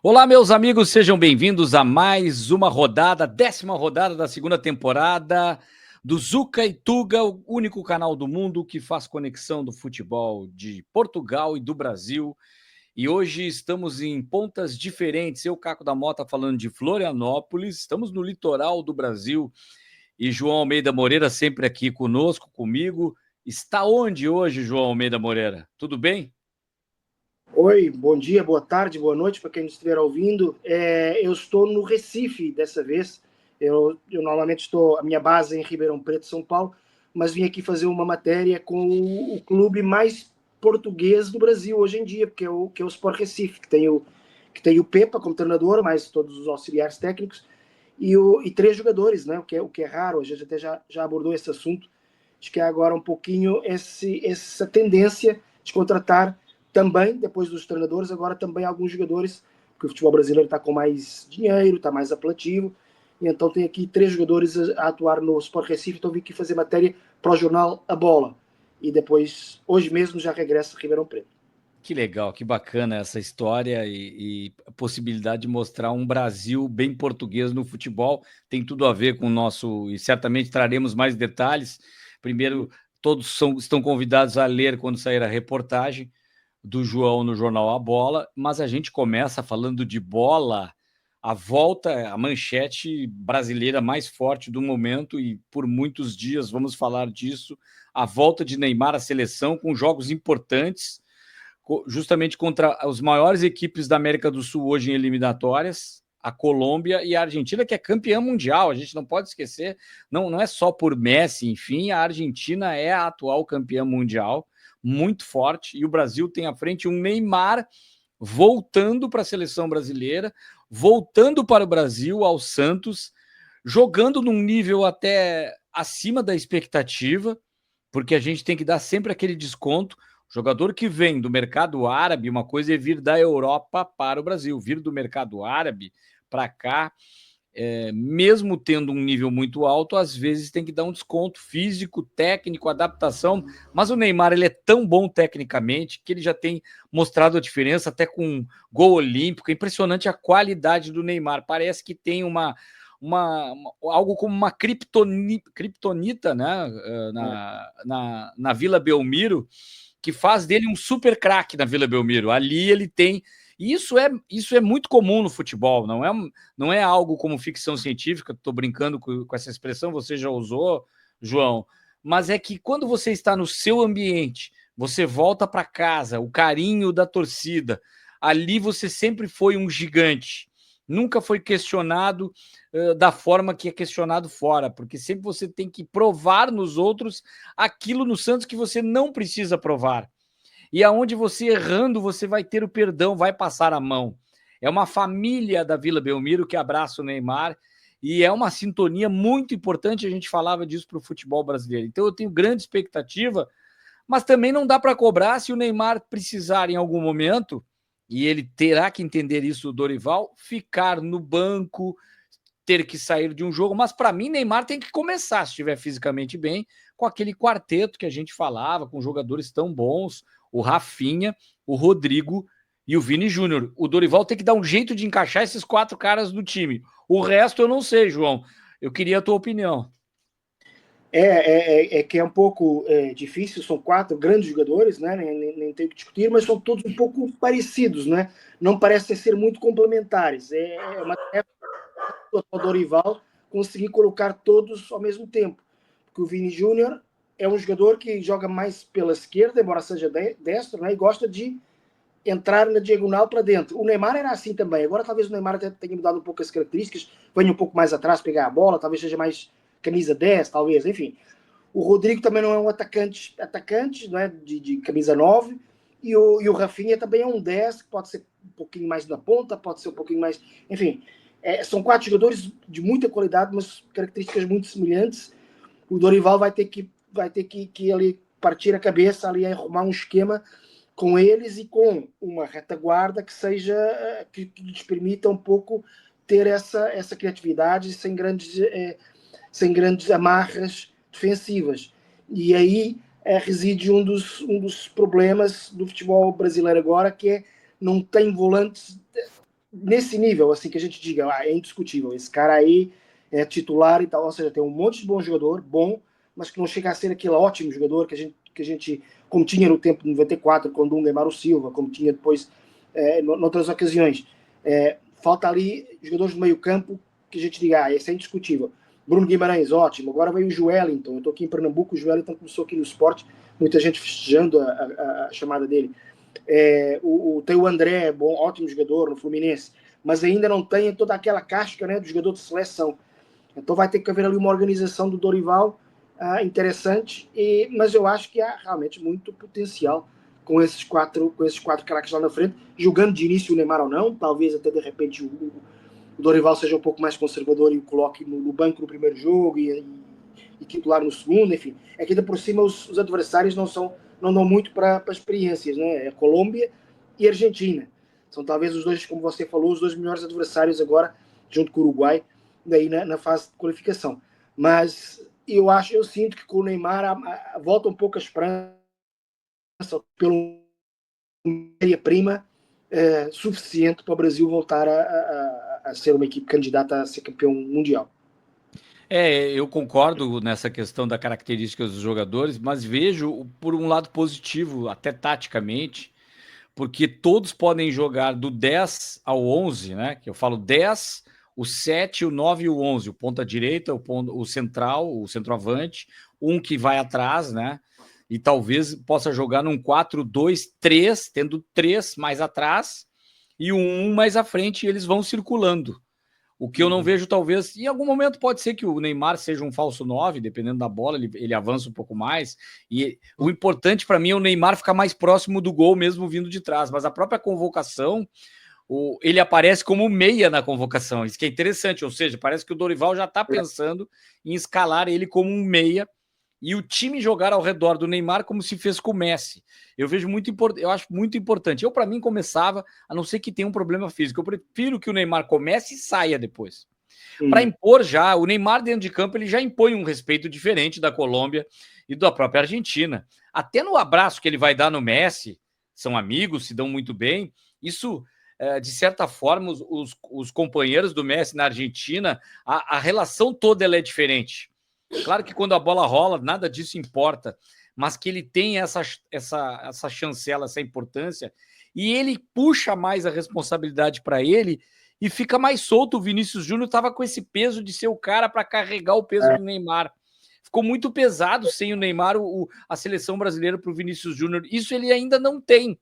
Olá, meus amigos, sejam bem-vindos a mais uma rodada, 10ª rodada da segunda temporada do Zuca e Tuga, o único canal do mundo que faz conexão do futebol de Portugal e do Brasil. E hoje estamos em pontas diferentes. Eu, Caco da Mota, falando de Florianópolis, estamos no litoral do Brasil. E João Almeida Moreira sempre aqui conosco, comigo. Está onde hoje, João Almeida Moreira? Tudo bem? Oi, bom dia, boa tarde, boa noite para quem estiver ouvindo. Eu estou no Recife dessa vez. Eu normalmente estou, a minha base é em Ribeirão Preto, São Paulo, mas vim aqui fazer uma matéria com o clube mais português do Brasil hoje em dia, que é o Sport Recife, que tem o Pepa como treinador, mais todos os auxiliares técnicos, e três jogadores, né? O que é raro, a gente até já abordou esse assunto. Acho que é agora um pouquinho essa tendência de contratar também, depois dos treinadores, agora também alguns jogadores, porque o futebol brasileiro está com mais dinheiro, está mais apelativo, e então tem aqui três jogadores a atuar no Sport Recife, então vim aqui fazer matéria para o jornal A Bola. E depois, hoje mesmo, já regresso a Ribeirão Preto. Que legal, que bacana essa história e a possibilidade de mostrar um Brasil bem português no futebol. Tem tudo a ver com o nosso, e certamente traremos mais detalhes. Primeiro, estão convidados a ler quando sair a reportagem do João no jornal A Bola, mas a gente começa falando de bola, a volta, a manchete brasileira mais forte do momento, e por muitos dias vamos falar disso, a volta de Neymar à seleção com jogos importantes justamente contra as maiores equipes da América do Sul hoje em eliminatórias, a Colômbia e a Argentina, que é campeã mundial, a gente não pode esquecer, não é só por Messi, enfim, a Argentina é a atual campeã mundial, muito forte, e o Brasil tem à frente um Neymar voltando para a seleção brasileira, voltando para o Brasil, ao Santos, jogando num nível até acima da expectativa, porque a gente tem que dar sempre aquele desconto. O jogador que vem do mercado árabe, uma coisa é vir da Europa para o Brasil, vir do mercado árabe para cá, mesmo tendo um nível muito alto, às vezes tem que dar um desconto físico, técnico, adaptação, mas o Neymar ele é tão bom tecnicamente que ele já tem mostrado a diferença até com gol olímpico. É impressionante a qualidade do Neymar, parece que tem algo como uma criptonita, né? Na Vila Belmiro, que faz dele um super craque na Vila Belmiro. Ali ele tem. Isso é muito comum no futebol, não é algo como ficção científica. Estou brincando com essa expressão, você já usou, João, mas é que quando você está no seu ambiente, você volta para casa, o carinho da torcida, ali você sempre foi um gigante, nunca foi questionado da forma que é questionado fora, porque sempre você tem que provar nos outros aquilo no Santos que você não precisa provar. E aonde você errando, você vai ter o perdão, vai passar a mão. É uma família da Vila Belmiro que abraça o Neymar e é uma sintonia muito importante. A gente falava disso para o futebol brasileiro. Então eu tenho grande expectativa, mas também não dá para cobrar se o Neymar precisar em algum momento, e ele terá que entender isso, o Dorival, ficar no banco, ter que sair de um jogo. Mas para mim, Neymar tem que começar, se estiver fisicamente bem, com aquele quarteto que a gente falava, com jogadores tão bons, o Rafinha, o Rodrigo e o Vini Júnior. O Dorival tem que dar um jeito de encaixar esses quatro caras no time. O resto eu não sei, João. Eu queria a tua opinião. É que é um pouco difícil, são quatro grandes jogadores, né? Nem tenho que discutir, mas são todos um pouco parecidos, né? Não parecem ser muito complementares. É uma tarefa do Dorival conseguir colocar todos ao mesmo tempo. Porque o Vini Júnior é um jogador que joga mais pela esquerda, embora seja destro, né? E gosta de entrar na diagonal para dentro. O Neymar era assim também. Agora talvez o Neymar tenha mudado um pouco as características, venha um pouco mais atrás pegar a bola, talvez seja mais camisa 10, talvez, enfim. O Rodrigo também não é um atacante não é? De camisa 9. E o Rafinha também é um 10, que pode ser um pouquinho mais na ponta, pode ser um pouquinho mais. Enfim, são quatro jogadores de muita qualidade, mas características muito semelhantes. O Dorival vai ter que ali partir a cabeça, ali a arrumar um esquema com eles e com uma retaguarda que seja que lhes permita um pouco ter essa criatividade sem grandes amarras defensivas. E aí reside um dos problemas do futebol brasileiro agora, que é não tem volantes nesse nível, assim, que a gente diga, é indiscutível, esse cara aí é titular e tal, ou seja, tem um monte de bom jogador, bom, mas que não chega a ser aquele ótimo jogador que a gente como tinha no tempo de 94, com Dunga e Mário Silva, como tinha depois noutras ocasiões. Falta ali jogadores do meio campo que a gente diga, esse é indiscutível. Bruno Guimarães, ótimo. Agora veio o Joelinton. Eu estou aqui em Pernambuco, o Joelinton começou aqui no esporte, muita gente festejando a chamada dele. Tem o André, bom, ótimo jogador no Fluminense, mas ainda não tem toda aquela casca, né, do jogador de seleção. Então vai ter que haver ali uma organização do Dorival interessante, mas eu acho que há realmente muito potencial com esses quatro craques lá na frente, jogando de início o Neymar ou não, talvez até de repente o Dorival seja um pouco mais conservador e o coloque no banco no primeiro jogo e titular no segundo, enfim. É que ainda por cima os adversários não dão muito para experiências, né? É Colômbia e Argentina. São talvez os dois, como você falou, os dois melhores adversários agora, junto com o Uruguai, daí na fase de qualificação. Mas eu sinto que com o Neymar volta um pouco a esperança pelo matéria-prima suficiente para o Brasil voltar a ser uma equipe candidata a ser campeão mundial. Eu concordo nessa questão da característica dos jogadores, mas vejo por um lado positivo, até taticamente, porque todos podem jogar do 10 ao 11, né? Que eu falo 10, o 7, o 9 e o 11, o ponta direita, o central, o centroavante, um que vai atrás, né? E talvez possa jogar num 4-2-3, tendo 3 mais atrás e um mais à frente, e eles vão circulando. O que eu não vejo, talvez, em algum momento pode ser que o Neymar seja um falso 9, dependendo da bola, ele avança um pouco mais. E o importante para mim é o Neymar ficar mais próximo do gol, mesmo vindo de trás. Mas a própria convocação, ele aparece como meia na convocação. Isso que é interessante, ou seja, parece que o Dorival já está pensando em escalar ele como um meia e o time jogar ao redor do Neymar como se fez com o Messi. Eu vejo eu acho muito importante. Eu, para mim, começava, a não ser que tenha um problema físico. Eu prefiro que o Neymar comece e saia depois. Para impor já, o Neymar dentro de campo, ele já impõe um respeito diferente da Colômbia e da própria Argentina. Até no abraço que ele vai dar no Messi, são amigos, se dão muito bem. Isso, de certa forma, os companheiros do Messi na Argentina, a relação toda ela é diferente. Claro que quando a bola rola, nada disso importa, mas que ele tem essa chancela, essa importância, e ele puxa mais a responsabilidade para ele e fica mais solto. O Vinícius Júnior estava com esse peso de ser o cara para carregar o peso do Neymar. Ficou muito pesado sem o Neymar, a seleção brasileira para o Vinícius Júnior. Isso ele ainda não tem.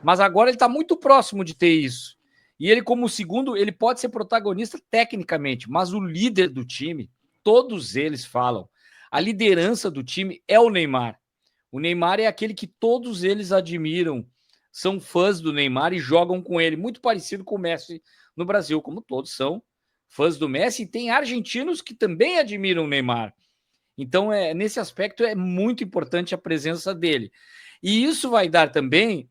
Mas agora ele está muito próximo de ter isso. E ele, como segundo, ele pode ser protagonista tecnicamente, mas o líder do time, todos eles falam, a liderança do time é o Neymar. O Neymar é aquele que todos eles admiram, são fãs do Neymar e jogam com ele, muito parecido com o Messi no Brasil, como todos são fãs do Messi, e tem argentinos que também admiram o Neymar. Então, nesse aspecto, é muito importante a presença dele. E isso vai dar também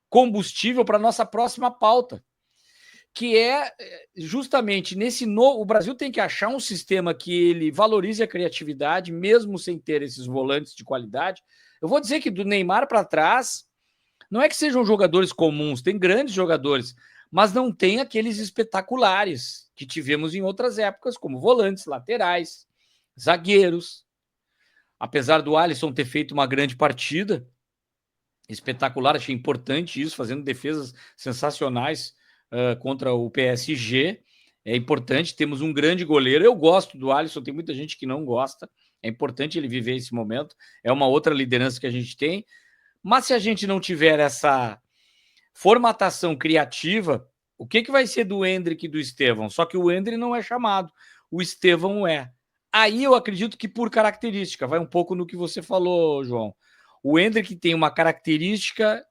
combustível para a nossa próxima pauta, que é justamente nesse novo. O Brasil tem que achar um sistema que ele valorize a criatividade, mesmo sem ter esses volantes de qualidade. Eu vou dizer que do Neymar para trás, não é que sejam jogadores comuns, tem grandes jogadores, mas não tem aqueles espetaculares que tivemos em outras épocas, como volantes, laterais, zagueiros. Apesar do Alisson ter feito uma grande partida, espetacular, achei importante isso, fazendo defesas sensacionais contra o PSG. É importante, temos um grande goleiro. Eu gosto do Alisson, tem muita gente que não gosta. É importante ele viver esse momento. É uma outra liderança que a gente tem. Mas se a gente não tiver essa formatação criativa, o que vai ser do Endrick e do Estevão? Só que o Endrick não é chamado, o Estevão é. Aí eu acredito que por característica, vai um pouco no que você falou, João. O Endrick tem uma característica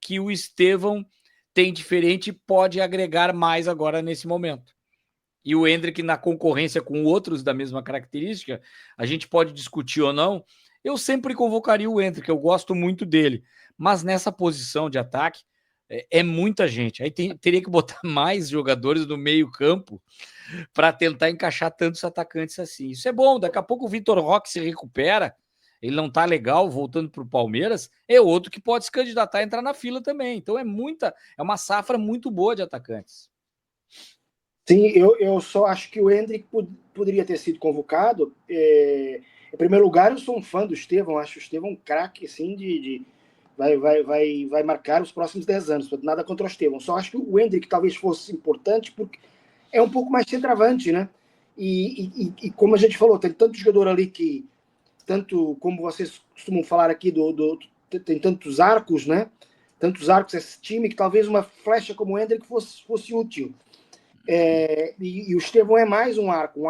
que o Estevão tem diferente e pode agregar mais agora nesse momento. E o Endrick, na concorrência com outros da mesma característica, a gente pode discutir ou não. Eu sempre convocaria o Endrick, eu gosto muito dele. Mas nessa posição de ataque, é muita gente. Aí teria que botar mais jogadores no meio-campo para tentar encaixar tantos atacantes assim. Isso é bom, daqui a pouco o Vitor Roque se recupera. ele não tá legal voltando para o Palmeiras, é outro que pode se candidatar a entrar na fila também. Então é uma safra muito boa de atacantes. Sim, eu só acho que o Endrick poderia ter sido convocado. Em primeiro lugar, eu sou um fã do Estevão, acho o Estevão um craque, assim, vai marcar os próximos 10 anos, nada contra o Estevão. Só acho que o Endrick talvez fosse importante porque é um pouco mais centroavante, né? E como a gente falou, tem tanto jogador ali que, tanto como vocês costumam falar aqui, tem tantos arcos, né? Tantos arcos esse time que talvez uma flecha como o Endrick fosse útil. E o Estevão é mais um arco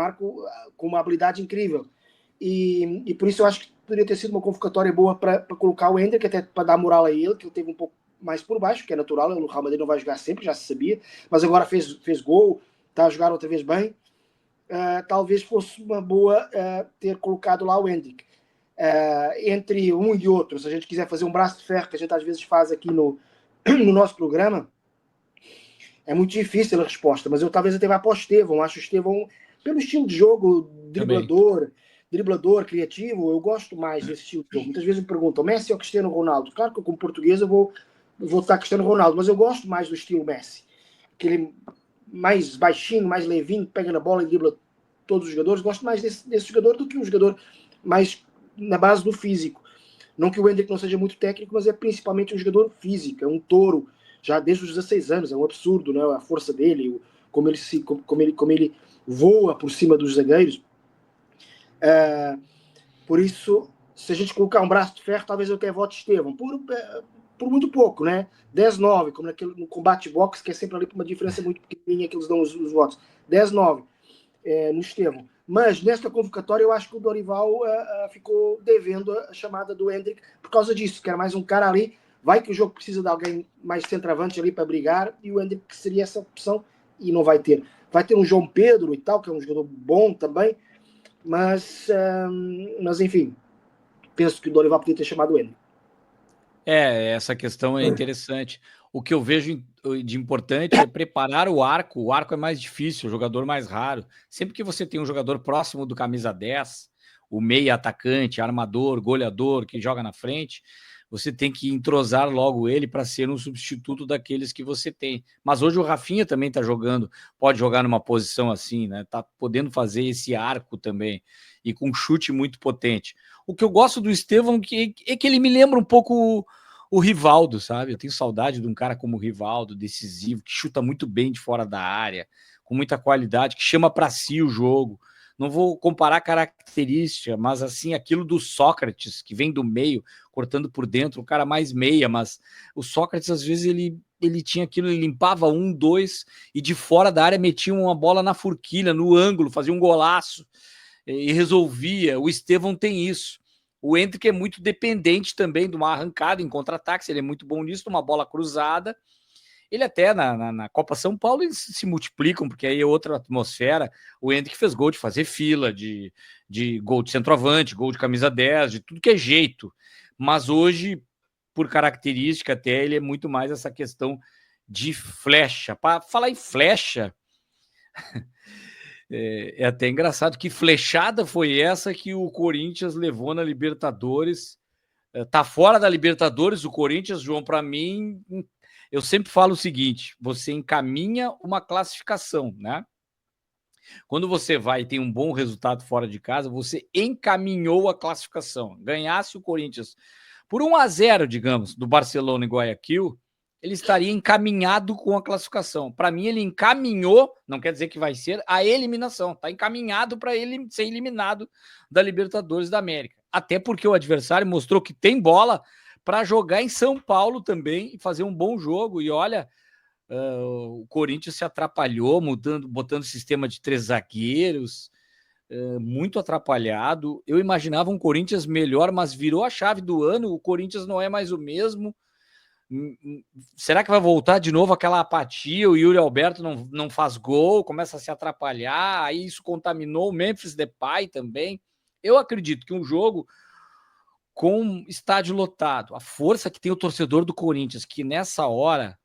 com uma habilidade incrível. E por isso eu acho que poderia ter sido uma convocatória boa para colocar o Ender, que até para dar moral a ele, que ele teve um pouco mais por baixo, que é natural, o Real Madrid não vai jogar sempre, já se sabia, mas agora fez gol, está a jogar outra vez bem. Talvez fosse uma boa ter colocado lá o Hendrick. Entre um e outro, se a gente quiser fazer um braço de ferro, que a gente às vezes faz aqui no nosso programa, é muito difícil a resposta, mas eu talvez até vá para o Estevão. Acho o Estevão, pelo estilo de jogo, driblador, criativo, eu gosto mais desse estilo de jogo. Muitas vezes me perguntam, Messi ou Cristiano Ronaldo? Claro que eu, como português, eu vou estar Cristiano Ronaldo, mas eu gosto mais do estilo Messi. Aquele mais baixinho, mais levinho, pega na bola e dribla todos os jogadores. Gosto mais desse jogador do que um jogador mais na base do físico. Não que o Hendrick não seja muito técnico, mas é principalmente um jogador físico, é um touro, já desde os 16 anos, é um absurdo, né? A força dele, como ele voa por cima dos zagueiros. Por isso, se a gente colocar um braço de ferro, talvez eu até vote Estevão, por muito pouco, né? 10-9, como no combate box, que é sempre ali por uma diferença muito pequenininha que eles dão os votos. 10-9 no Estevão. Mas nesta convocatória eu acho que o Dorival ficou devendo a chamada do Hendrick por causa disso, que era mais um cara ali. Vai que o jogo precisa de alguém mais centroavante ali para brigar, e o Hendrick seria essa opção, e não vai ter. Vai ter um João Pedro e tal, que é um jogador bom também, mas enfim, penso que o Dorival podia ter chamado o Hendrick. Essa questão é interessante. O que eu vejo de importante é preparar o arco. O arco é mais difícil, o jogador mais raro. Sempre que você tem um jogador próximo do camisa 10, o meia atacante, armador, goleador, que joga na frente, você tem que entrosar logo ele para ser um substituto daqueles que você tem. Mas hoje o Rafinha também está jogando, pode jogar numa posição assim, né? Tá podendo fazer esse arco também, e com um chute muito potente. O que eu gosto do Estevão é que ele me lembra um pouco o Rivaldo, sabe? Eu tenho saudade de um cara como o Rivaldo, decisivo, que chuta muito bem de fora da área, com muita qualidade, que chama para si o jogo. Não vou comparar característica, mas assim, aquilo do Sócrates, que vem do meio, cortando por dentro, o cara mais meia, mas o Sócrates, às vezes, ele tinha aquilo, ele limpava 1, 2, e de fora da área metia uma bola na forquilha, no ângulo, fazia um golaço e resolvia. O Estevão tem isso. O Hendrick é muito dependente também de uma arrancada em contra-ataque, ele é muito bom nisso, numa bola cruzada. Ele até na Copa São Paulo eles se multiplicam, porque aí é outra atmosfera. O Hendrick fez gol de fazer fila, de gol de centroavante, gol de camisa 10, de tudo que é jeito. Mas hoje, por característica até, ele é muito mais essa questão de flecha. Para falar em flecha, é até engraçado, que flechada foi essa que o Corinthians levou na Libertadores. Tá fora da Libertadores o Corinthians, João, para mim, eu sempre falo o seguinte, você encaminha uma classificação, né? Quando você vai e tem um bom resultado fora de casa, você encaminhou a classificação. Ganhasse o Corinthians por 1-0, digamos, do Barcelona em Guayaquil, ele estaria encaminhado com a classificação. Para mim, ele encaminhou, não quer dizer que vai ser, a eliminação. Está encaminhado para ele ser eliminado da Libertadores da América. Até porque o adversário mostrou que tem bola para jogar em São Paulo também e fazer um bom jogo. E olha, o Corinthians se atrapalhou, botando sistema de 3 zagueiros, muito atrapalhado. Eu imaginava um Corinthians melhor, mas virou a chave do ano. O Corinthians não é mais o mesmo. Será que vai voltar de novo aquela apatia? O Yuri Alberto não faz gol, começa a se atrapalhar, aí isso contaminou o Memphis Depay também. Eu acredito que um jogo com estádio lotado, a força que tem o torcedor do Corinthians, que nessa hora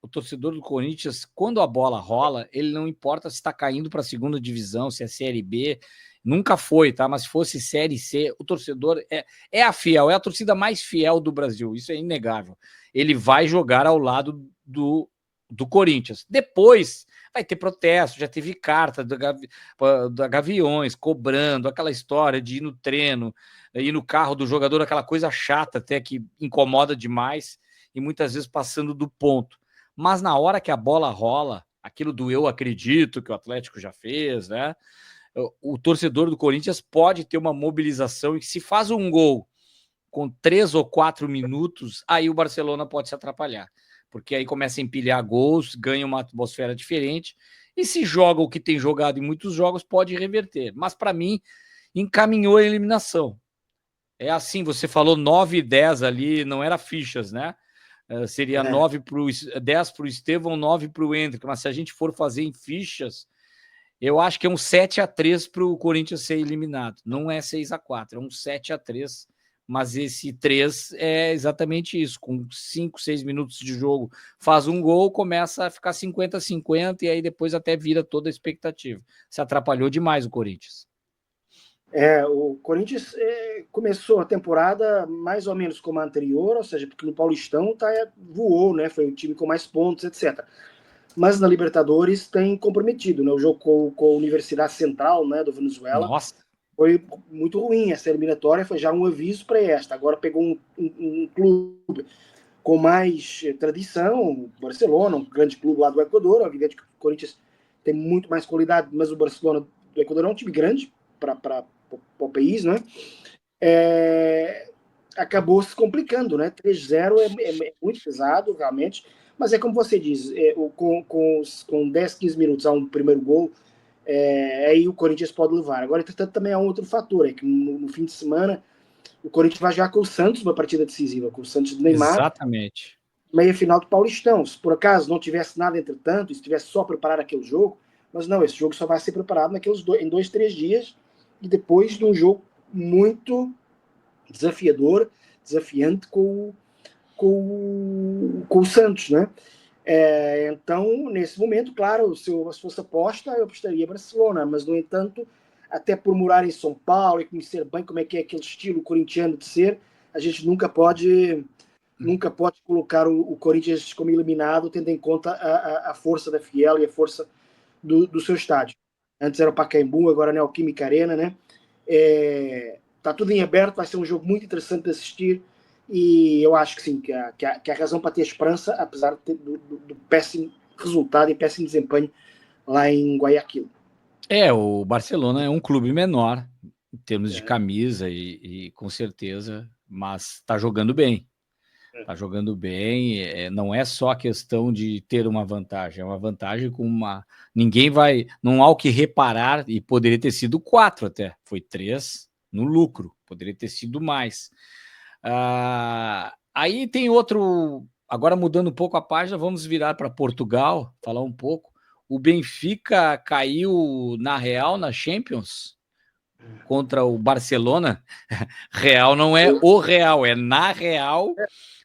o torcedor do Corinthians, quando a bola rola, ele não importa se está caindo para a segunda divisão, se é Série B, nunca foi, tá? Mas se fosse Série C, o torcedor é a fiel, é a torcida mais fiel do Brasil, isso é inegável. Ele vai jogar ao lado do Corinthians. Depois vai ter protesto, já teve carta da Gaviões cobrando aquela história de ir no treino, ir no carro do jogador, aquela coisa chata até que incomoda demais e muitas vezes passando do ponto. Mas na hora que a bola rola, aquilo do eu acredito que o Atlético já fez, né? O torcedor do Corinthians pode ter uma mobilização e se faz um gol com 3 ou 4 minutos, aí o Barcelona pode se atrapalhar, porque aí começa a empilhar gols, ganha uma atmosfera diferente, e se joga o que tem jogado em muitos jogos, pode reverter. Mas para mim, encaminhou a eliminação. É assim, você falou 9 e 10 ali, não era fichas, né? Seria 10 para o Estevão, 9 para o Hendrick, mas se a gente for fazer em fichas, eu acho que é um 7-3 para o Corinthians ser eliminado. Não é 6-4, é um 7-3, mas esse 3 é exatamente isso. Com 5, 6 minutos de jogo, faz um gol, começa a ficar 50-50 e aí depois até vira toda a expectativa. Se atrapalhou demais o Corinthians. O Corinthians começou a temporada mais ou menos como a anterior, ou seja, porque no Paulistão voou, né? Foi o time com mais pontos, etc. Mas na Libertadores tem comprometido, né? O jogo com a Universidade Central, né, do Venezuela. Nossa. Foi muito ruim. Essa eliminatória foi já um aviso para esta. Agora pegou um clube com mais tradição, o Barcelona, um grande clube lá do Equador. É evidente que o Corinthians tem muito mais qualidade, mas o Barcelona do Equador é um time grande para o país, né? Acabou se complicando, né? 3-0 é muito pesado, realmente. Mas é como você diz, com 10, 15 minutos a um primeiro gol, aí o Corinthians pode levar. Agora, entretanto, também há um outro fator, é que no fim de semana o Corinthians vai jogar com o Santos, uma partida decisiva, com o Santos de Neymar. Exatamente. Meia final do Paulistão. Se por acaso não tivesse nada entretanto, se tivesse só preparado aquele jogo, mas não, esse jogo só vai ser preparado em 2, 3 dias, e depois de um jogo muito desafiante com o Santos, né? Então, nesse momento, claro, se fosse aposta, eu apostaria Barcelona, mas, no entanto, até por morar em São Paulo e conhecer bem como é que é aquele estilo corintiano de ser, a gente nunca pode colocar o Corinthians como eliminado, tendo em conta a força da Fiel e a força do seu estádio. Antes era o Pacaembu, agora é a Neoquímica Arena, né? Está tudo em aberto, vai ser um jogo muito interessante de assistir, e eu acho que sim, que há razão para ter esperança, apesar do péssimo resultado e péssimo desempenho lá em Guayaquil. O Barcelona é um clube menor em termos de camisa e com certeza, mas está jogando bem. Está jogando bem, não é só a questão de ter uma vantagem, é uma vantagem com uma... Ninguém vai... Não há o que reparar, e poderia ter sido 4 até, foi 3 no lucro, poderia ter sido mais. Aí tem outro... Agora mudando um pouco a página, vamos virar para Portugal, falar um pouco. O Benfica caiu na Real, na Champions, contra o Barcelona. Real não é o Real, é na Real,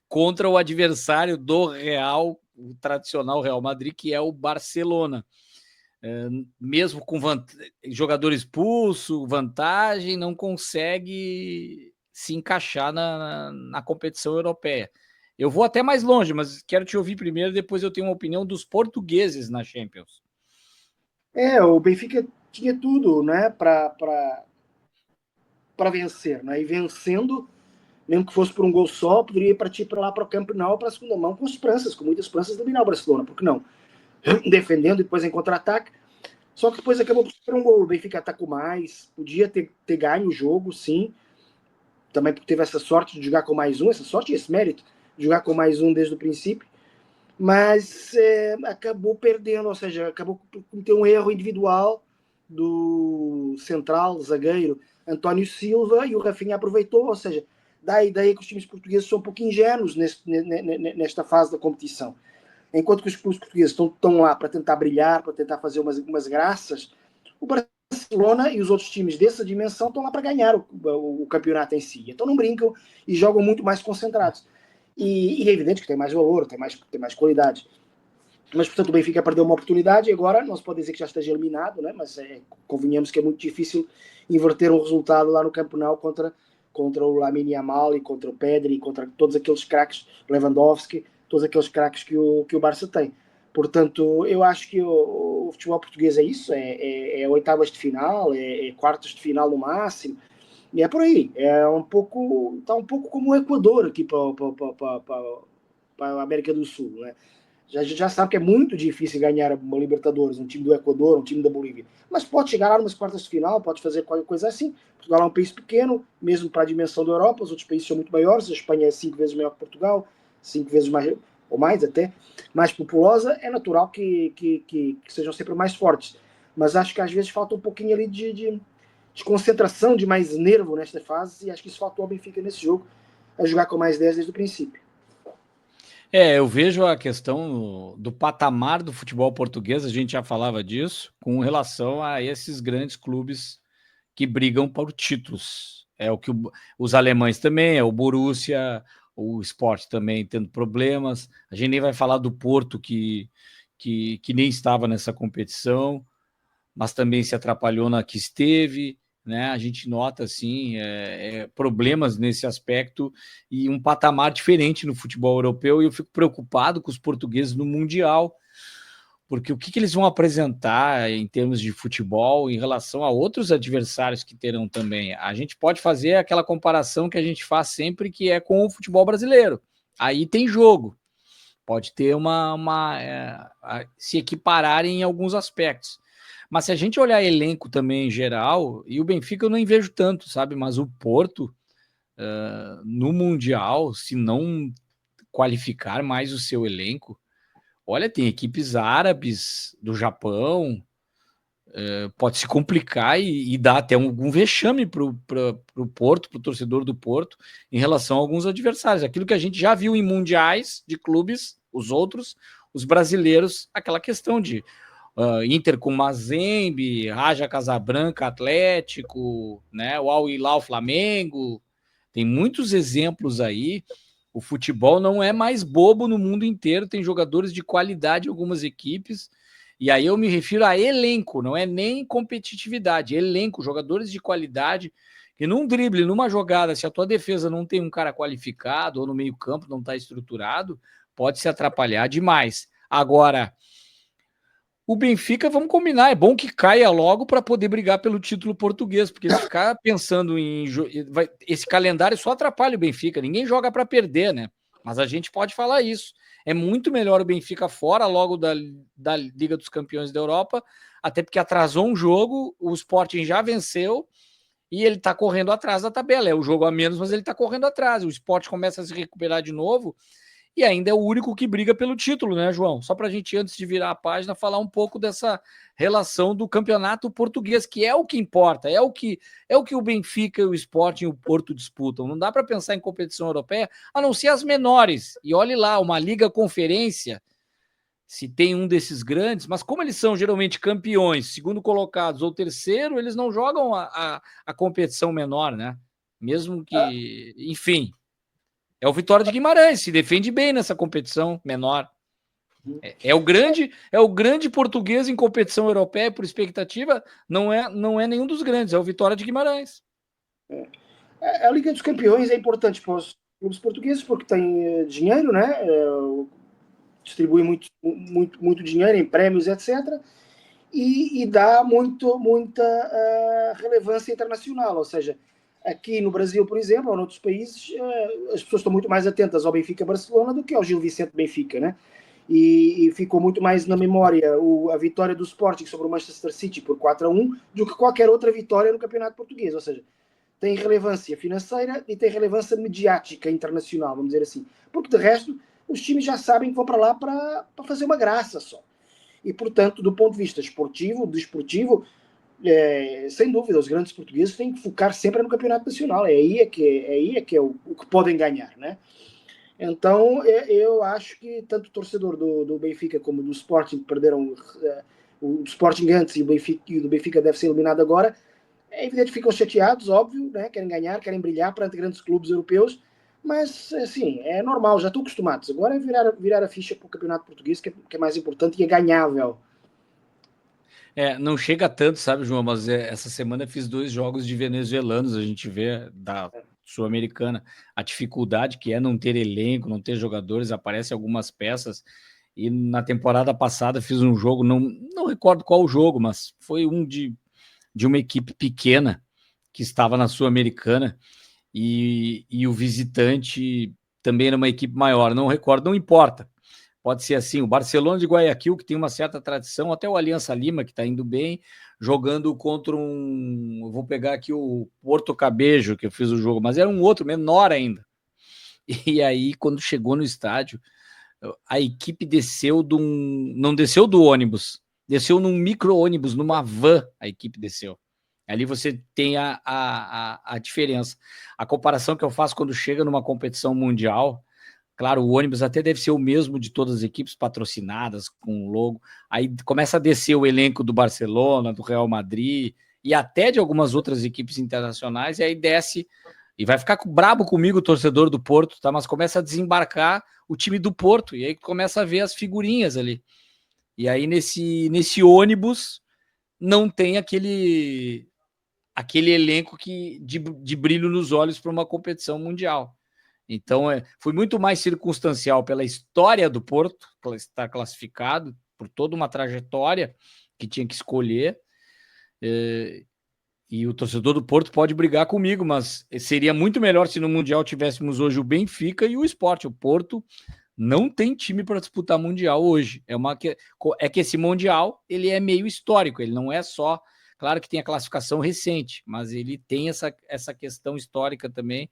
contra o adversário do Real, o tradicional Real Madrid, que é o Barcelona. Mesmo com jogador expulso, vantagem, não consegue se encaixar na competição europeia. Eu vou até mais longe, mas quero te ouvir primeiro, depois eu tenho uma opinião dos portugueses na Champions. O Benfica tinha tudo, né, para vencer, né? E vencendo, mesmo que fosse por um gol só, poderia partir para lá para o Camp Nou, para a segunda mão, com muitas esperanças de dominar o Barcelona, por que não? Defendendo e depois em contra-ataque. Só que depois acabou por ser um gol. O Benfica atacou mais, podia ter ganho o jogo, sim. Também teve essa sorte de jogar com mais um, essa sorte e esse mérito de jogar com mais um desde o princípio. Mas acabou perdendo, ou seja, acabou por cometer um erro individual do central, zagueiro António Silva, e o Rafinha aproveitou, ou seja, dá a ideia que os times portugueses são um pouco ingênuos nesta fase da competição. Enquanto que os clubes portugueses estão lá para tentar brilhar, para tentar fazer umas graças, o Barcelona e os outros times dessa dimensão estão lá para ganhar o campeonato em si. Então não brincam e jogam muito mais concentrados. E é evidente que tem mais valor, tem mais qualidade. Mas, portanto, o Benfica perdeu uma oportunidade e agora não se pode dizer que já esteja eliminado, né? Mas convenhamos que é muito difícil inverter um resultado lá no Camp Nou contra o Lamine Yamal e contra o Pedri e contra todos aqueles craques, Lewandowski, todos aqueles craques que o Barça tem. Portanto, eu acho que o futebol português é isso, é oitavas de final, é quartos de final no máximo, e é por aí. Está um pouco como o Equador aqui para a América do Sul, né? A gente já sabe que é muito difícil ganhar uma Libertadores, um time do Equador, um time da Bolívia. Mas pode chegar lá umas quartas de final, pode fazer qualquer coisa assim. Portugal é um país pequeno, mesmo para a dimensão da Europa, os outros países são muito maiores. A Espanha é 5 vezes maior que Portugal, 5 vezes mais, ou mais até, mais populosa. É natural que sejam sempre mais fortes. Mas acho que às vezes falta um pouquinho ali de concentração, de mais nervo nesta fase, e acho que isso faltou ao Benfica nesse jogo, a jogar com mais 10 desde o princípio. Eu vejo a questão do patamar do futebol português, a gente já falava disso, com relação a esses grandes clubes que brigam por títulos. É o que os alemães também, é o Borussia, o Sport também tendo problemas. A gente nem vai falar do Porto, que nem estava nessa competição, mas também se atrapalhou na que esteve, né? A gente nota assim problemas nesse aspecto e um patamar diferente no futebol europeu. E eu fico preocupado com os portugueses no Mundial, porque o que eles vão apresentar em termos de futebol em relação a outros adversários que terão também. A gente pode fazer aquela comparação que a gente faz sempre, que é com o futebol brasileiro. Aí tem jogo, pode ter se equipararem em alguns aspectos. Mas se a gente olhar elenco também em geral, e o Benfica eu não vejo tanto, sabe? Mas o Porto, no Mundial, se não qualificar mais o seu elenco, olha, tem equipes árabes do Japão, pode se complicar e dar até algum vexame para o Porto, para o torcedor do Porto, em relação a alguns adversários. Aquilo que a gente já viu em mundiais de clubes, os outros, os brasileiros, aquela questão de Inter com Mazembe, Raja Casabranca, Atlético, né, o Al Hilal Flamengo. Tem muitos exemplos aí. O futebol não é mais bobo no mundo inteiro, tem jogadores de qualidade em algumas equipes. E aí eu me refiro a elenco, não é nem competitividade, elenco, jogadores de qualidade, que num drible, numa jogada, se a tua defesa não tem um cara qualificado ou no meio-campo não está estruturado, pode se atrapalhar demais. Agora, o Benfica, vamos combinar, é bom que caia logo para poder brigar pelo título português, porque se ficar pensando em esse calendário só atrapalha o Benfica, ninguém joga para perder, né? Mas a gente pode falar isso. É muito melhor o Benfica fora logo da Liga dos Campeões da Europa, até porque atrasou um jogo, o Sporting já venceu e ele está correndo atrás da tabela. É o jogo a menos, mas ele está correndo atrás. O Sport começa a se recuperar de novo e ainda é o único que briga pelo título, né, João? Só para a gente, antes de virar a página, falar um pouco dessa relação do campeonato português, que é o que importa, é o que o Benfica, o Sporting e o Porto disputam. Não dá para pensar em competição europeia, a não ser as menores. E olhe lá, uma Liga Conferência, se tem um desses grandes, mas como eles são geralmente campeões, segundo colocados ou terceiro, eles não jogam a competição menor, né? Mesmo que, enfim, é o Vitória de Guimarães, se defende bem nessa competição menor. É o grande português em competição europeia por expectativa, não é nenhum dos grandes, é o Vitória de Guimarães. A Liga dos Campeões é importante para os clubes portugueses porque tem dinheiro, né? Distribui muito dinheiro em prêmios, etc. E dá muita relevância internacional, ou seja, aqui no Brasil, por exemplo, ou noutros países, as pessoas estão muito mais atentas ao Benfica Barcelona do que ao Gil Vicente Benfica, né? E ficou muito mais na memória a vitória do Sporting sobre o Manchester City por 4-1 do que qualquer outra vitória no campeonato português, ou seja, tem relevância financeira e tem relevância mediática internacional, vamos dizer assim, porque de resto os times já sabem que vão para lá para fazer uma graça só. E, portanto, do ponto de vista esportivo, desportivo, sem dúvida, os grandes portugueses têm que focar sempre no campeonato nacional. É aí que é o que podem ganhar, né? Então, eu acho que tanto o torcedor do Benfica como do Sporting, que perderam o Sporting antes e o do Benfica deve ser eliminado agora, é evidente que ficam chateados, óbvio, né? Querem ganhar, querem brilhar perante grandes clubes europeus, Mas, assim, é normal, já estou acostumado. Agora é virar a ficha para o campeonato português, que é mais importante e é ganhável. Não chega tanto, sabe, João? Mas essa semana eu fiz 2 jogos de venezuelanos, a gente vê da Sul-Americana a dificuldade que é não ter elenco, não ter jogadores, aparecem algumas peças. E na temporada passada fiz um jogo, não recordo qual o jogo, mas foi um de uma equipe pequena que estava na Sul-Americana e o visitante também era uma equipe maior, não recordo, não importa. Pode ser assim, o Barcelona de Guayaquil, que tem uma certa tradição, até o Aliança Lima, que está indo bem, jogando contra um. Eu vou pegar aqui o Porto Cabejo, que eu fiz o jogo, mas era um outro menor ainda. E aí, quando chegou no estádio, a equipe desceu de um. Não desceu do ônibus, desceu num micro-ônibus, numa van, a equipe desceu. Ali você tem a diferença. A comparação que eu faço quando chega numa competição mundial. Claro, o ônibus até deve ser o mesmo de todas as equipes patrocinadas, com o logo. Aí começa a descer o elenco do Barcelona, do Real Madrid e até de algumas outras equipes internacionais, e aí desce e vai ficar brabo comigo o torcedor do Porto, tá? Mas começa a desembarcar o time do Porto, e aí começa a ver as figurinhas ali. E aí nesse ônibus não tem aquele elenco de brilho nos olhos para uma competição mundial. Então, foi muito mais circunstancial pela história do Porto, por estar classificado, por toda uma trajetória que tinha que escolher. E o torcedor do Porto pode brigar comigo, mas seria muito melhor se no Mundial tivéssemos hoje o Benfica e o Sport. O Porto não tem time para disputar Mundial hoje. É que esse Mundial ele é meio histórico, ele não é só. Claro que tem a classificação recente, mas ele tem essa questão histórica também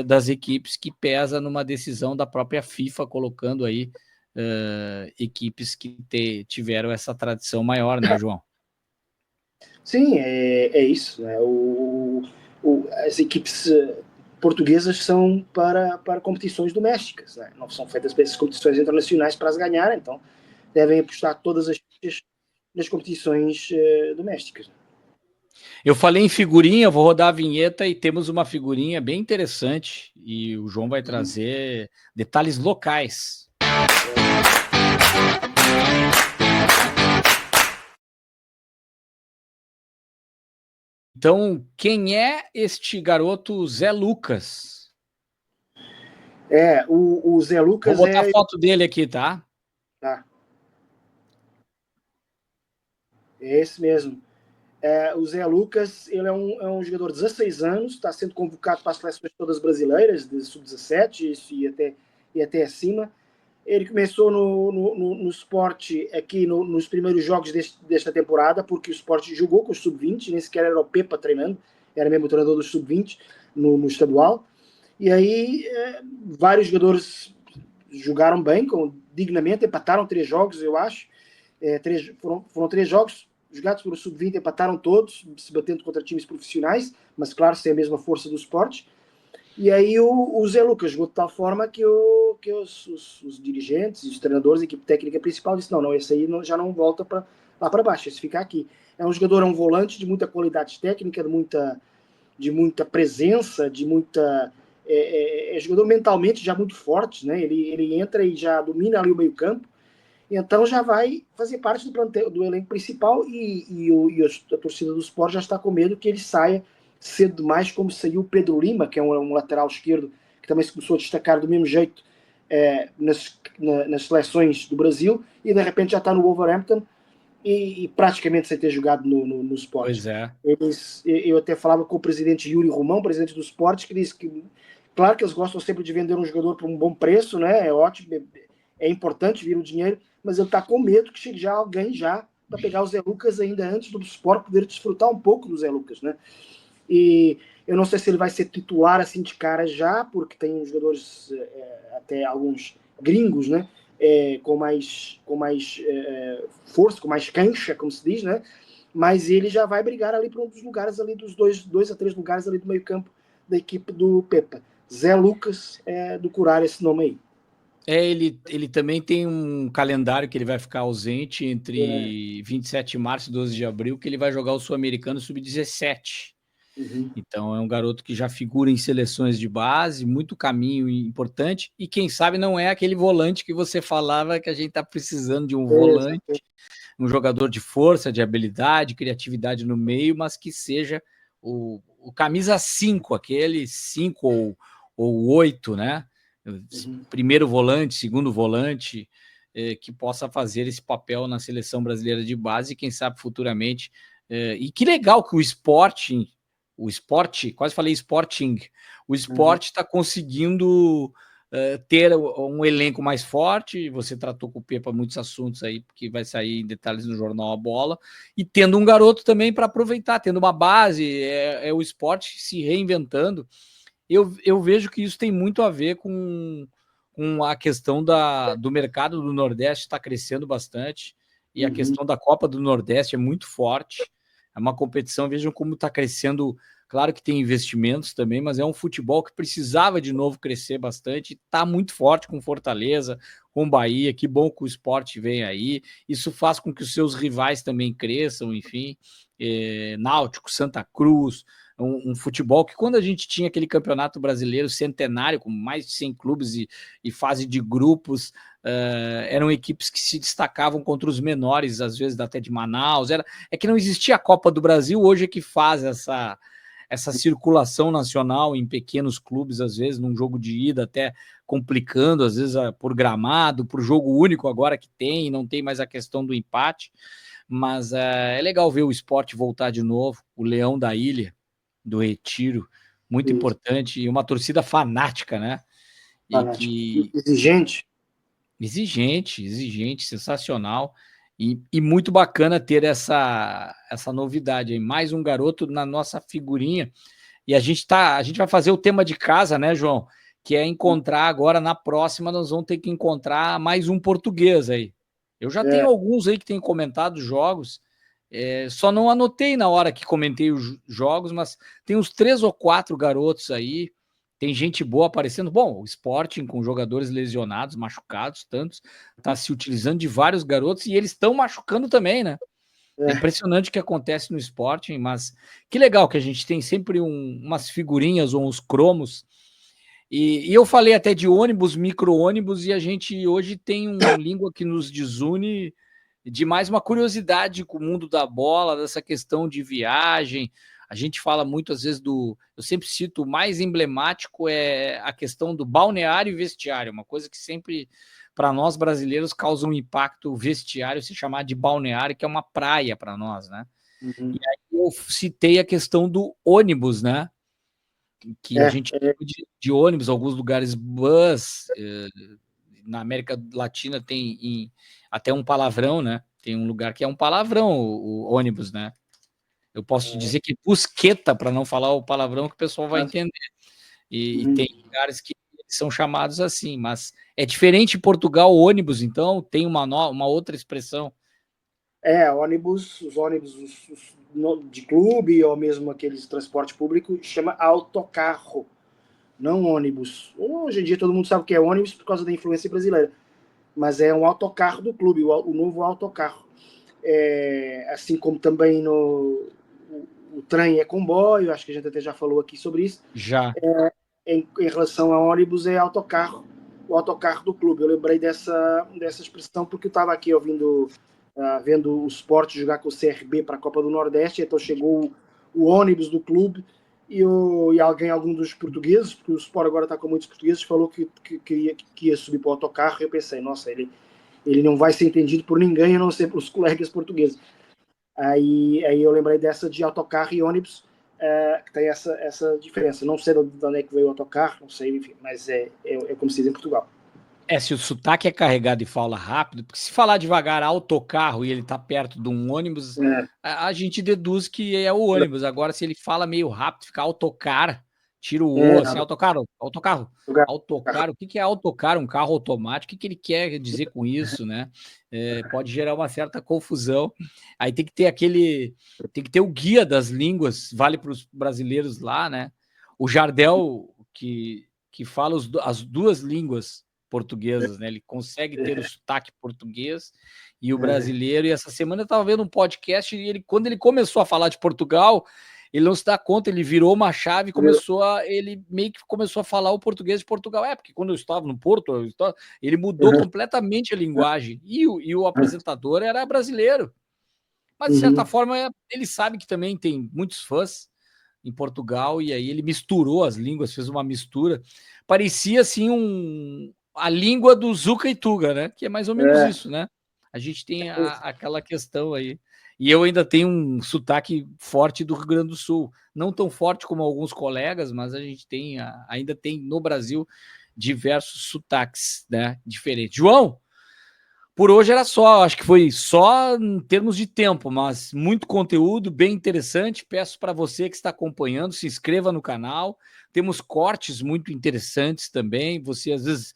das equipes que pesa numa decisão da própria FIFA, colocando aí equipes que tiveram essa tradição maior, né, João? Sim, é isso. Né? As equipes portuguesas são para competições domésticas, né? Não são feitas para essas competições internacionais para as ganhar, então devem apostar todas as fichas nas competições domésticas. Eu falei em figurinha, vou rodar a vinheta e temos uma figurinha bem interessante e o João vai trazer detalhes locais. Então, quem é este garoto Zé Lucas? O Zé Lucas vou botar a foto dele aqui, tá? Tá. É esse mesmo. O Zé Lucas, ele é um jogador de 16 anos, está sendo convocado para as seleções todas brasileiras, de sub-17 e até acima. Ele começou no esporte aqui nos primeiros jogos desta temporada, porque o esporte jogou com os sub-20, nem sequer era o Pepa treinando, era mesmo o treinador dos sub-20 no estadual. E aí vários jogadores jogaram bem, dignamente, empataram 3 jogos, eu acho. Foram 3 jogos jogados pelo sub-20, empataram todos, se batendo contra times profissionais, mas claro, sem a mesma força do esporte. E aí o Zé Lucas jogou de tal forma que os dirigentes, os treinadores, a equipe técnica principal disse, não, esse aí já não volta lá para baixo, esse fica aqui. É um jogador, é um volante de muita qualidade técnica, de muita presença, de muita... É jogador mentalmente já muito forte, né? Ele entra e já domina ali o meio campo, então já vai fazer parte do elenco principal e a torcida do Sport já está com medo que ele saia cedo demais, como saiu o Pedro Lima, que é um lateral esquerdo, que também se começou a destacar do mesmo jeito nas seleções do Brasil, e de repente já está no Wolverhampton e praticamente sem ter jogado no Sport. Pois é. Eu até falava com o presidente Yuri Romão, presidente do Sport, que disse que, claro que eles gostam sempre de vender um jogador por um bom preço, né? É ótimo, é importante vir o dinheiro, mas ele está com medo que chegue já alguém já para pegar o Zé Lucas ainda antes do Sport poder desfrutar um pouco do Zé Lucas, né? E eu não sei se ele vai ser titular assim de cara já, porque tem jogadores, até alguns gringos, né? Com mais força, com mais cancha, como se diz, né? Mas ele já vai brigar ali para um dos lugares ali, dos 2 a 3 lugares ali do meio campo da equipe do Pepa. Zé Lucas do curar esse nome aí. Ele também tem um calendário que ele vai ficar ausente entre 27 de março e 12 de abril, que ele vai jogar o Sul-Americano Sub-17. Então é um garoto que já figura em seleções de base, muito caminho importante, e quem sabe não é aquele volante que você falava que a gente está precisando de um volante, um jogador de força, de habilidade, criatividade no meio, mas que seja o camisa 5, aquele 5 ou 8, né? Primeiro volante, segundo volante, que possa fazer esse papel na seleção brasileira de base, e quem sabe futuramente. E que legal que o Sporting, quase falei Sporting, o Sport está conseguindo ter um elenco mais forte. Você tratou com o Pepa muitos assuntos aí, porque vai sair em detalhes no jornal A Bola, e tendo um garoto também para aproveitar, tendo uma base, o Sport se reinventando. Eu vejo que isso tem muito a ver com a questão do mercado do Nordeste está crescendo bastante, e a questão da Copa do Nordeste é muito forte. É uma competição, vejam como está crescendo. Claro que tem investimentos também, mas é um futebol que precisava de novo crescer bastante. Está muito forte com Fortaleza, com Bahia. Que bom que o Sport vem aí. Isso faz com que os seus rivais também cresçam, enfim. Náutico, Santa Cruz, um futebol que, quando a gente tinha aquele campeonato brasileiro centenário, com mais de 100 clubes e fase de grupos, eram equipes que se destacavam contra os menores, às vezes até de Manaus. É que não existia a Copa do Brasil, hoje é que faz essa circulação nacional em pequenos clubes, às vezes num jogo de ida, até complicando, às vezes por gramado, por jogo único agora que tem, não tem mais a questão do empate. Mas é legal ver o Sport voltar de novo, o Leão da Ilha, do Retiro, muito importante, e uma torcida fanática, né? E exigente, sensacional, e muito bacana ter essa novidade aí, mais um garoto na nossa figurinha. E a gente vai fazer o tema de casa, né, João? Que é encontrar agora, na próxima, nós vamos ter que encontrar mais um português aí. Eu já tenho alguns aí que têm comentado jogos, só não anotei na hora que comentei os jogos, mas tem uns 3 ou 4 garotos aí, tem gente boa aparecendo. Bom, o Sporting com jogadores lesionados, machucados, tantos, está se utilizando de vários garotos, e eles estão machucando também, né? É impressionante o que acontece no Sporting, mas que legal que a gente tem sempre umas figurinhas ou uns cromos. E eu falei até de ônibus, micro-ônibus, e a gente hoje tem um língua que nos desune, de mais uma curiosidade com o mundo da bola, dessa questão de viagem. A gente fala muito, às vezes, eu sempre cito, o mais emblemático é a questão do balneário e vestiário, uma coisa que sempre, para nós brasileiros, causa um impacto. O vestiário se chamar de balneário, que é uma praia para nós, né? E aí eu citei a questão do ônibus, né? Que a gente chama de ônibus, alguns lugares bus, na América Latina tem até um palavrão, né? Tem um lugar que é um palavrão, o ônibus, né? Eu posso te dizer que busqueta, para não falar o palavrão que o pessoal vai entender. E tem lugares que são chamados assim, mas é diferente em Portugal, ônibus, então tem uma outra expressão. Os ônibus de clube, ou mesmo aqueles de transporte público, chama autocarro, não ônibus. Hoje em dia todo mundo sabe o que é ônibus por causa da influência brasileira, mas é um autocarro do clube, o novo autocarro. Assim como também o trem é comboio, acho que a gente até já falou aqui sobre isso. Já. Em relação a ônibus, é autocarro, o autocarro do clube. Eu lembrei dessa expressão porque eu estava aqui vendo o Sport jogar com o CRB para a Copa do Nordeste, então chegou o ônibus do clube e algum dos portugueses, porque o Sport agora está com muitos portugueses, falou que ia subir para o autocarro. Eu pensei, nossa, ele não vai ser entendido por ninguém, a não ser pelos colegas portugueses. Aí eu lembrei dessa de autocarro e ônibus, que tem essa diferença. Não sei de onde é que veio o autocarro, não sei, enfim, mas é como se diz em Portugal. Se o sotaque é carregado e fala rápido, porque se falar devagar autocarro e ele tá perto de um ônibus, a gente deduz que é o ônibus. Agora, se ele fala meio rápido, fica autocar, tira o O, assim, autocarro. O que é autocar? Um carro automático? O que ele quer dizer com isso, né? Pode gerar uma certa confusão. Aí tem que ter o guia das línguas, vale para os brasileiros lá, né? O Jardel, que fala as duas línguas portuguesas, né? Ele consegue ter o sotaque português e o brasileiro. E essa semana eu estava vendo um podcast e quando ele começou a falar de Portugal, ele não se dá conta, ele virou uma chave e ele meio que começou a falar o português de Portugal. Porque quando eu estava no Porto, ele mudou completamente a linguagem, e o apresentador era brasileiro. Mas, de certa forma, ele sabe que também tem muitos fãs em Portugal, e aí ele misturou as línguas, fez uma mistura. Parecia, assim, a língua do Zuca e Tuga, né? Que é mais ou menos isso, né? A gente tem aquela questão aí. E eu ainda tenho um sotaque forte do Rio Grande do Sul. Não tão forte como alguns colegas, mas a gente ainda tem no Brasil diversos sotaques, né, diferentes. João, por hoje era só, acho que foi só em termos de tempo, mas muito conteúdo, bem interessante. Peço para você que está acompanhando, se inscreva no canal. Temos cortes muito interessantes também. Você às vezes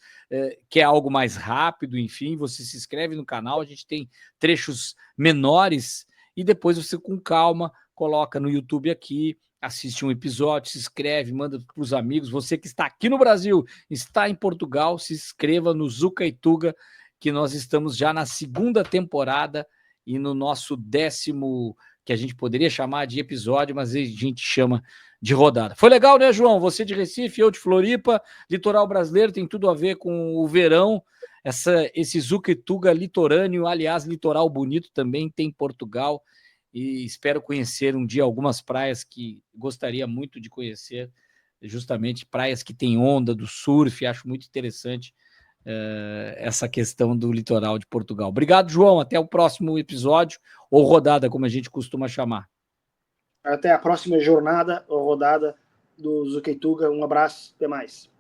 quer algo mais rápido, enfim, você se inscreve no canal. A gente tem trechos menores e depois você, com calma, coloca no YouTube aqui, assiste um episódio, se inscreve, manda para os amigos. Você que está aqui no Brasil, está em Portugal, se inscreva no Zuca e Tuga, que nós estamos já na segunda temporada e no nosso 10º, que a gente poderia chamar de episódio, mas a gente chama de rodada. Foi legal, né, João? Você de Recife, eu de Floripa, litoral brasileiro, tem tudo a ver com o verão, esse Zuca e Tuga litorâneo, aliás, litoral bonito também tem Portugal, e espero conhecer um dia algumas praias que gostaria muito de conhecer, justamente praias que têm onda, do surf, acho muito interessante essa questão do litoral de Portugal. Obrigado, João. Até o próximo episódio, ou rodada, como a gente costuma chamar. Até a próxima jornada ou rodada do Zuca e Tuga. Um abraço, até mais.